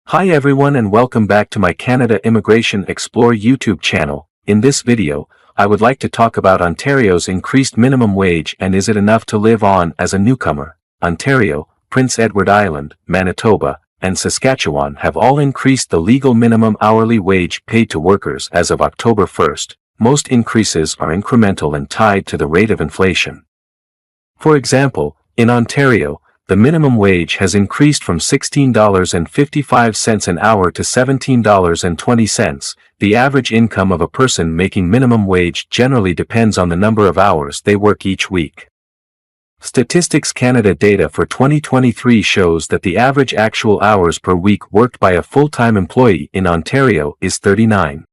Hi everyone and welcome back to my Canada Immigration Explore YouTube channel. In this video, I would like to talk about Ontario's increased minimum wage and is it enough to live on as a newcomer. Ontario, Prince Edward Island, Manitoba, and Saskatchewan have all increased the legal minimum hourly wage paid to workers as of October 1st. Most increases are incremental and tied to the rate of inflation. For example, in Ontario, the minimum wage has increased from $16.55 an hour to $17.20. The average income of a person making minimum wage generally depends on the number of hours they work each week. Statistics Canada data for 2023 shows that the average actual hours per week worked by a full-time employee in Ontario is 39.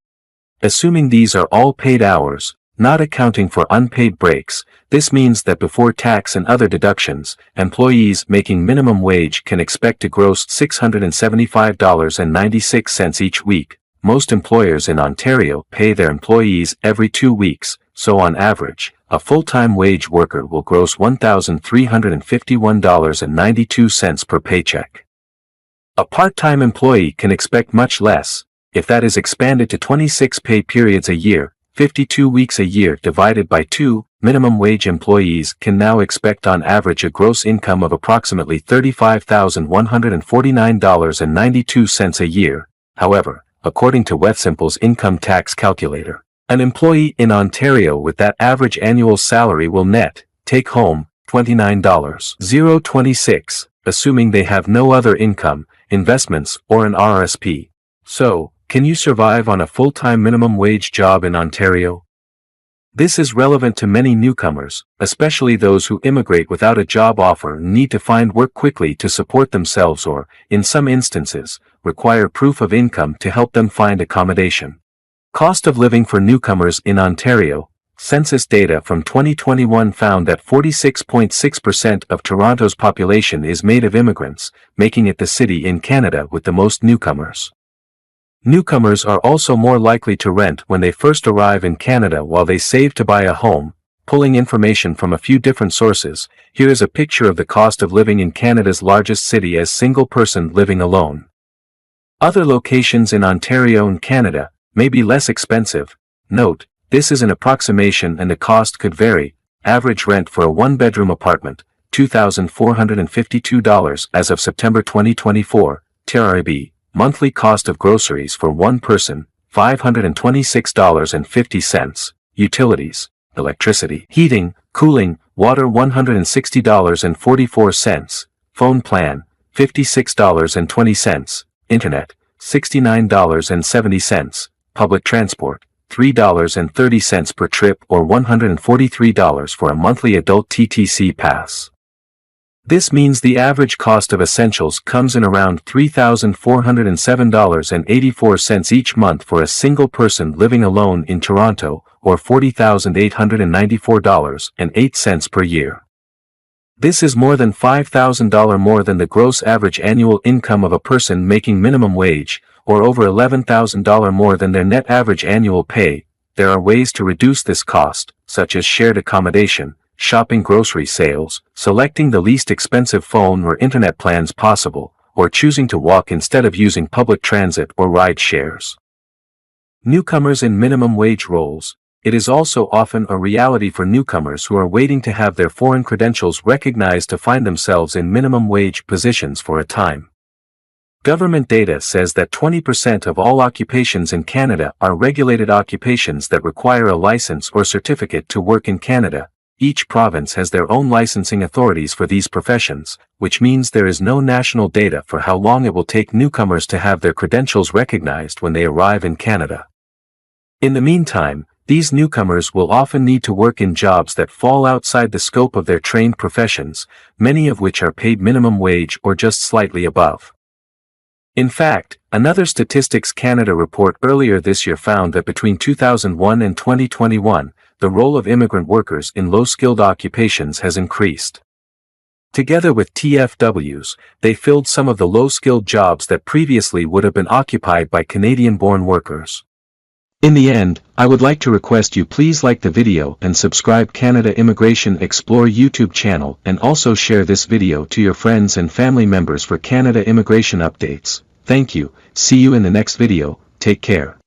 Assuming these are all paid hours, not accounting for unpaid breaks, this means that before tax and other deductions, employees making minimum wage can expect to gross $675.96 each week. Most employers in Ontario pay their employees every 2 weeks, so on average, a full-time wage worker will gross $1,351.92 per paycheck. A part-time employee can expect much less. If that is expanded to 26 pay periods a year, 52 weeks a year divided by 2, minimum wage employees can now expect on average a gross income of approximately $35,149.92 a year. However, according to Wealthsimple's income tax calculator, an employee in Ontario with that average annual salary will net take home $29,026, assuming they have no other income, investments, or an RRSP. So, can you survive on a full-time minimum wage job in Ontario? This is relevant to many newcomers, especially those who immigrate without a job offer and need to find work quickly to support themselves or, in some instances, require proof of income to help them find accommodation. Cost of living for newcomers in Ontario. Census data from 2021 found that 46.6% of Toronto's population is made of immigrants, making it the city in Canada with the most newcomers. Newcomers are also more likely to rent when they first arrive in Canada while they save to buy a home. Pulling information from a few different sources, here is a picture of the cost of living in Canada's largest city as single person living alone. Other locations in Ontario and Canada may be less expensive. Note, this is an approximation and the cost could vary. Average rent for a one-bedroom apartment, $2,452 as of September 2024, TRIB. Monthly cost of groceries for one person, $526.50. Utilities, electricity, heating, cooling, water $160.44. Phone plan, $56.20. Internet, $69.70. Public transport, $3.30 per trip or $143 for a monthly adult TTC pass. This means the average cost of essentials comes in around $3,407.84 each month for a single person living alone in Toronto, or $40,894.08 per year. This is more than $5,000 more than the gross average annual income of a person making minimum wage, or over $11,000 more than their net average annual pay. There are ways to reduce this cost, such as shared accommodation, shopping grocery sales, selecting the least expensive phone or internet plans possible, or choosing to walk instead of using public transit or ride shares. Newcomers in minimum wage roles. It is also often a reality for newcomers who are waiting to have their foreign credentials recognized to find themselves in minimum wage positions for a time. Government data says that 20% of all occupations in Canada are regulated occupations that require a license or certificate to work in Canada. Each province has their own licensing authorities for these professions, which means there is no national data for how long it will take newcomers to have their credentials recognized when they arrive in Canada. In the meantime, these newcomers will often need to work in jobs that fall outside the scope of their trained professions, many of which are paid minimum wage or just slightly above. In fact, another Statistics Canada report earlier this year found that between 2001 and 2021, the role of immigrant workers in low-skilled occupations has increased. Together with TFWs, they filled some of the low-skilled jobs that previously would have been occupied by Canadian-born workers. In the end, I would like to request you please like the video and subscribe Canada Immigration Explore YouTube channel and also share this video to your friends and family members for Canada immigration updates. Thank you, see you in the next video, take care.